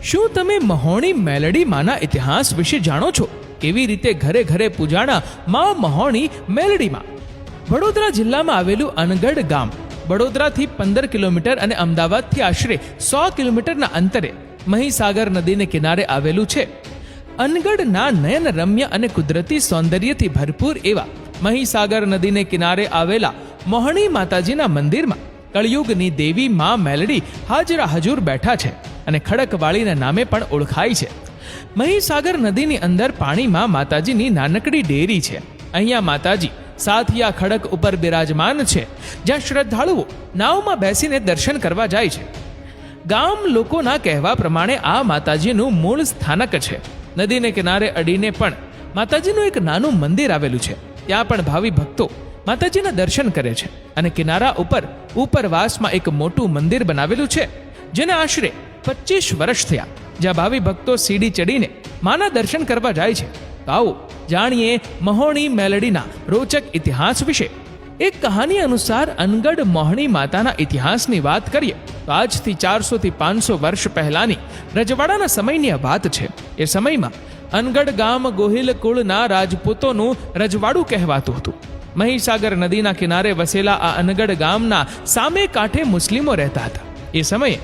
શું તમે મહોણી મેલડી માના ઇતિહાસ વિશે જાણો છો? કેવી રીતે ઘરે ઘરે પૂજાણા માં મહોણી મેલડીમાં? વડોદરા જિલ્લામાં આવેલું અનગઢ ગામ વડોદરાથી 15 કિલોમીટર અને અમદાવાદથી આશરે 100 કિલોમીટરના અંતરે મહીસાગર નદીને કિનારે આવેલું છે. અનગઢના નયન રમ્ય અને કુદરતી સૌંદર્યથી ભરપૂર એવા મહીસાગર નદીને કિનારે આવેલા મોહણી માતાજીના મંદિરમાં કળિયુગની દેવી માં મેલડી હાજરા હજુર બેઠા છે અને ખડકવાળીના નામે પણ ઓળખાય છે. મહીસાગર નદીની અંદર પાણીમાં માતાજીની નાનકડી ડેરી છે. અહીંયા માતાજી સાથિયા ખડક ઉપર બિરાજમાન છે, જ્યાં શ્રદ્ધાળુઓ નાવમાં બેસીને દર્શન કરવા જાય છે. ગામ લોકોના કહેવા પ્રમાણે આ માતાજીનું મૂળ સ્થાનક છે. નદીને કિનારે અડીને પણ માતાજીનું એક નાનું મંદિર આવેલું છે. ત્યાં પણ ભાવિ ભક્તો માતાજીના દર્શન કરે છે અને કિનારા ઉપર ઉપરવાસમાં એક મોટું મંદિર બનાવેલું છે, જેને આશરે 25 વર્ષ થયા, જ્યાં ભાવિ ભક્તો સીડી ચડીને માના દર્શન કરવા જાય છે. તો આવો જાણીએ મહોણી મેલડીના રોચક ઇતિહાસ વિશે. એક કહાની અનુસાર અનગઢ મોહણી માતાના ઇતિહાસની વાત કરીએ તો આજથી 400 થી 500 વર્ષ પહેલાની રજવાડાના સમયની આ વાત છે. એ સમયમાં અનગઢ ગામ ગોહિલ કુળના રાજપૂતોનું રજવાડું કહેવાતું હતું. મહીસાગર નદીના કિનારે વસેલા આ અનગઢ ગામના સામે કાંઠે મુસ્લિમો રહેતા હતા. એ સમયે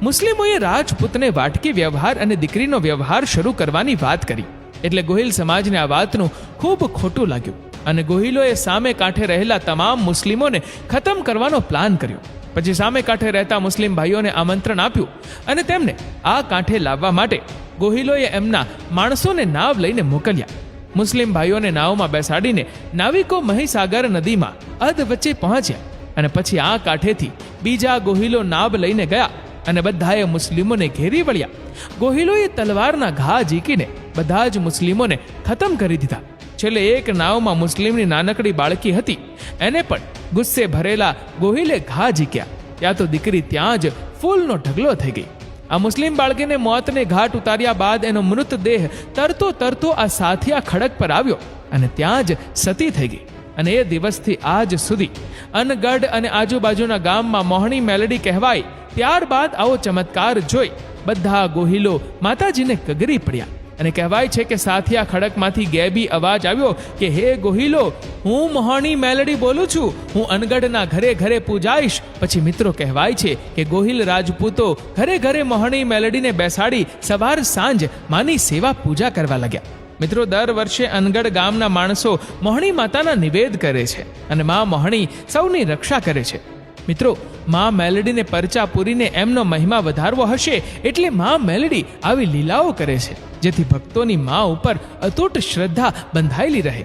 મુસ્લિમોએ રાજપૂતને વાટકી વ્યવહાર અને દીકરીનો વ્યવહાર શરૂ કરવાની વાત કરી. એટલે ગોહિલ સમાજને આ વાતનું ખૂબ ખોટું લાગ્યું અને ગોહિલોએ સામે કાંઠે રહેલા તમામ મુસ્લિમોને ખતમ કરવાનો પ્લાન કર્યો. પછી સામે કાંઠે રહેતા મુસ્લિમ ભાઈઓને આમંત્રણ આપ્યું અને તેમને આ કાંઠે લાવવા માટે ગોહિલોએ એમના માણસોને નાવ લઈને મોકલ્યા. મુસ્લિમ ભાઈઓને નાવમાં બેસાડીને નાવિકો મહીસાગર નદીમાં અધ વચ્ચે પહોંચ્યા અને પછી આ કાંઠેથી બીજા ગોહિલો નાવ લઈને ગયા અને બધાએ મુસ્લિમોને ઘેરી વળ્યા. ગોહિલોએ તલવારના ઘા ઝીકીને બધા જ મુસ્લિમોને ખતમ કરી દીધા. છેલ્લે એક નાવમાં મુસ્લિમની નાનકડી બાળકી હતી, એને પણ ગુસ્સે ભરેલા ગોહિલે ઘા ઝીક્યા. ત્યાં તો દીકરી ત્યાં જ ફૂલનો ઢગલો થઈ ગઈ. આ મુસ્લિમ બાળકીને મોતને ઘાટ ઉતાર્યા બાદ એનો મૃતદેહ તરતો તરતો આ સાથિયા ખડક પર આવ્યો અને ત્યાં જ સતી થઈ ગઈ. અને એ દિવસથી આજ સુધી અનગઢ અને આજુબાજુના ગામમાં મોહણી મેલડી કહેવાય. ત્યારબાદ આવો ચમત્કાર જોઈ બધા ગોહિલો માતાજીને કગરી પડ્યા અને કહેવાય છે કે સાથિયા ખડકમાંથી ગેબી અવાજ આવ્યો કે હે ગોહિલો, હું મોહણી મેલડી બોલું છું, હું અનગઢના ઘરે ઘરે પૂજાઈશ. પછી મિત્રો કહેવાય છે કે ગોહિલ રાજપૂતો ઘરે ઘરે મોહણી મેલડીને બેસાડી સવાર સાંજ માની સેવા પૂજા કરવા લાગ્યા. મિત્રો, દર વર્ષે અનગઢ ગામના માણસો મોહણી માતાના નિવેદ કરે છે અને મા મોહણી સૌની રક્ષા કરે છે. મિત્રો, મા મેલડીને પરચા પૂરીને એમનો મહિમા વધારવો હશે એટલે મા મેલડી આવી લીલાઓ કરે છે, જેથી ભક્તોની મા ઉપર અતૂટ શ્રદ્ધા બંધાયેલી રહે.